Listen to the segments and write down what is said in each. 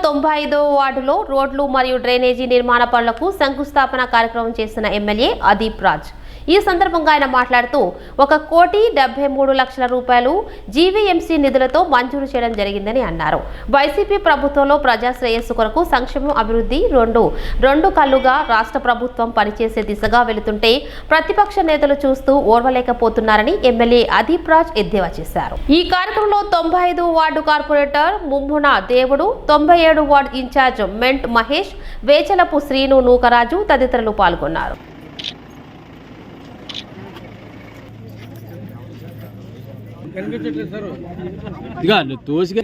95వ వార్డులో రోడ్లు మరియు డ్రైనేజీ నిర్మాణ పనులకు శంకుస్థాపన కార్యక్రమం చేసిన ఎమ్మెల్యే అదీప్ రాజ్. ఈ సందర్భంగా ఆయన మాట్లాడుతూ 1,73,00,000 రూపాయలు జీవీఎంసీ నిధులతో మంజూరు చేయడం జరిగిందని అన్నారు. వైసీపీ ప్రభుత్వంలో ప్రజా శ్రేయస్సు కొరకు సంక్షేమం అభివృద్ధి రెండు కళ్ళుగా రాష్ట్ర ప్రభుత్వం పనిచేసే దిశగా వెళుతుంటే ప్రతిపక్ష నేతలు చూస్తూ ఓర్వలేకపోతున్నారని ఎమ్మెల్యే అదీప్ రాజ్ ఎద్దేవా చేశారు. ఈ కార్యక్రమంలో 95వ వార్డు కార్పొరేటర్ ముమ్మున దేవుడు, 97 వార్డు ఇన్ఛార్జ్ మెంట్ మహేష్, వేచలపు శ్రీను నూకరాజు తదితరులు పాల్గొన్నారు. కనిపించట్లేదు సార్. ఇక తోసిగా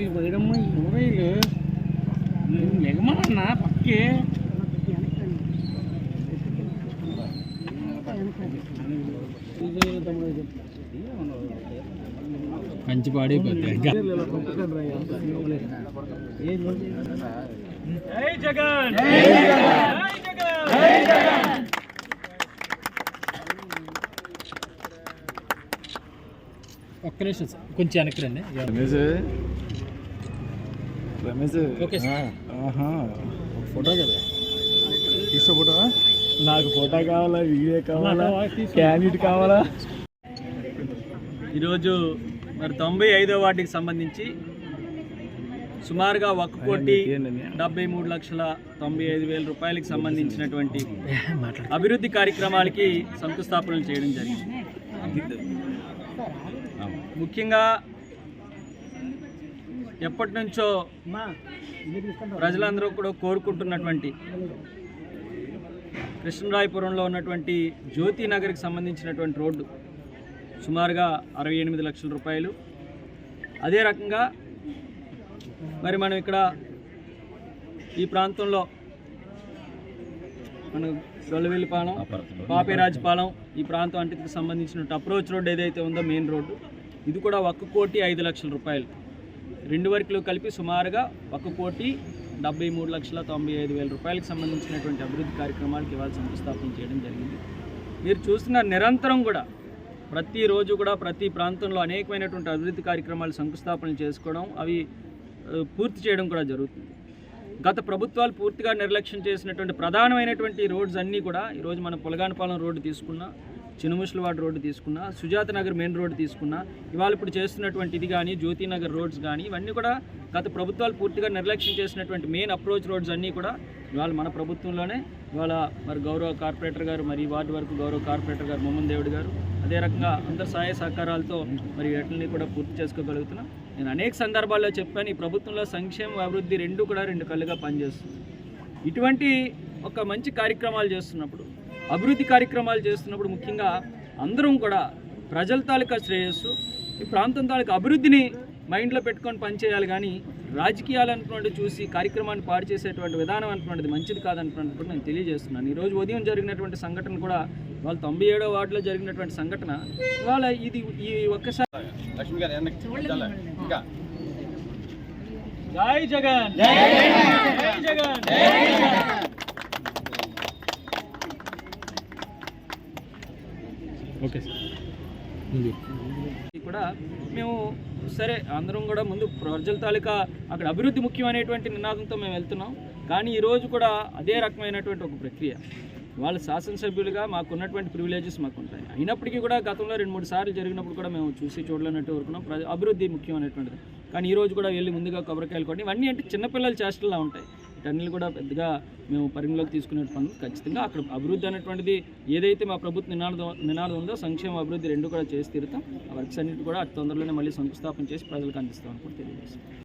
లెగమన్నా పక్కే మంచి పాడైపోతుంది. ఒక్క నిమిషం సార్, కొంచెం వెనక్కి రండి. Ramesh okay sir. ఫోటో కదా తీసుకో. ఫోటో నాకు ఫోటో కావాలా, వీడియో కావాలా, క్యాండిడేట్ కావాలా. ఈరోజు మరి 95వ వార్డుకి సంబంధించి సుమారుగా 1,73,95,000 రూపాయలకి సంబంధించినటువంటి అభివృద్ధి కార్యక్రమాలకి శంకుస్థాపనలు చేయడం జరిగింది. ముఖ్యంగా ఎప్పటి నుంచో ప్రజలందరూ కూడా కోరుకుంటున్నటువంటి కృష్ణరాయపురంలో ఉన్నటువంటి జ్యోతి నగర్కి సంబంధించినటువంటి రోడ్డు సుమారుగా 68 లక్షల రూపాయలు. అదే రకంగా మరి మనం ఇక్కడ ఈ ప్రాంతంలో మన గొల్లవెల్లిపాలెం, పాపేరాజుపాలెం ఈ ప్రాంతం అంటికి సంబంధించిన అప్రోచ్ రోడ్డు ఏదైతే ఉందో మెయిన్ రోడ్డు, ఇది కూడా 1,05,00,000 రూపాయలు. రెండు వర్కులు కలిపి సుమారుగా 1,73,95,000 రూపాయలకు సంబంధించినటువంటి అభివృద్ధి కార్యక్రమాలకు ఇవాళ శంకుస్థాపన చేయడం జరిగింది. మీరు చూస్తున్న నిరంతరం కూడా ప్రతిరోజు కూడా ప్రతి ప్రాంతంలో అనేకమైనటువంటి అభివృద్ధి కార్యక్రమాలు శంకుస్థాపన చేసుకోవడం, అవి పూర్తి చేయడం కూడా జరుగుతుంది. గత ప్రభుత్వాలు పూర్తిగా నిర్లక్ష్యం చేసినటువంటి ప్రధానమైనటువంటి రోడ్స్ అన్నీ కూడా ఈరోజు మనం పులగానపాలెం రోడ్డు తీసుకున్నా, చినుముసలవాడ రోడ్డు తీసుకున్నా, సుజాత నగర్ మెయిన్ రోడ్డు తీసుకున్నా, ఇవాళ ఇప్పుడు చేస్తున్నటువంటి ఇది కానీ జ్యోతి నగర్ రోడ్స్ కానీ ఇవన్నీ కూడా గత ప్రభుత్వాలు పూర్తిగా నిర్లక్ష్యం చేసినటువంటి మెయిన్ అప్రోచ్ రోడ్స్ అన్నీ కూడా ఇవాళ మన ప్రభుత్వంలోనే ఇవాళ మరి గౌరవ కార్పొరేటర్ గారు, మరి వార్డు వరకు గౌరవ కార్పొరేటర్ గారు ముమ్మన్ దేవుడు గారు, అదే రకంగా అందరి సహాయ సహకారాలతో మరి వీటిని కూడా పూర్తి చేసుకోగలుగుతున్నాం. నేను అనేక సందర్భాల్లో చెప్పాను, ఈ ప్రభుత్వంలో సంక్షేమ అభివృద్ధి రెండు కళ్ళుగా పనిచేస్తుంది. ఇటువంటి ఒక మంచి కార్యక్రమాలు చేస్తున్నప్పుడు, అభివృద్ధి కార్యక్రమాలు చేస్తున్నప్పుడు ముఖ్యంగా అందరం కూడా ప్రజల తాలూకా శ్రేయస్సు, ఈ ప్రాంతం తాలూకా అభివృద్ధిని మైండ్లో పెట్టుకొని పనిచేయాలి. కానీ రాజకీయాలు అనుకున్నట్టు చూసి కార్యక్రమాన్ని పాడు చేసేటువంటి విధానం అనుకున్నది మంచిది కాదనుకున్నట్టు కూడా నేను తెలియజేస్తున్నాను. ఈరోజు ఉదయం జరిగినటువంటి సంఘటన కూడా వాళ్ళ 97వ వార్డులో జరిగినటువంటి సంఘటన ఇవాళ ఇది ఈ ఒక్కసారి జై జగన్, జై జగన్, ఓకే సార్. కూడా మేము సరే అందరం కూడా ముందు ప్రజల తాలూకా అక్కడ అభివృద్ధి ముఖ్యమైనటువంటి నినాదంతో మేము వెళ్తున్నాం. కానీ ఈరోజు కూడా అదే రకమైనటువంటి ఒక ప్రక్రియ, వాళ్ళ శాసనసభ్యులుగా మాకున్నటువంటి ప్రివిలేజెస్ మాకు ఉంటాయి. అయినప్పటికీ కూడా గతంలో 2-3 సార్లు జరిగినప్పుడు కూడా మేము చూడలేనట్టు ఊరుకున్నాం. అభివృద్ధి ముఖ్యమైనటువంటిది. కానీ ఈరోజు కూడా వెళ్ళి ముందుగా కొబ్బరికాయలు కొట్టి ఇవన్నీ అంటే చిన్నపిల్లల చేష్టలా ఉంటాయి. వీటన్నీ కూడా పెద్దగా మేము పరిగణలోకి తీసుకునే పనులు ఖచ్చితంగా అక్కడ అభివృద్ధి అనేటువంటిది ఏదైతే మా ప్రభుత్వ నినాదం ఉందో సంక్షేమ అభివృద్ధి రెండు కూడా చేసి తీరుతాం. ఆ వర్క్స్ అన్నిటి కూడా అతి తొందరలోనే మళ్ళీ శంకుస్థాపన చేసి ప్రజలకు అందిస్తామని కూడా తెలియజేస్తాం.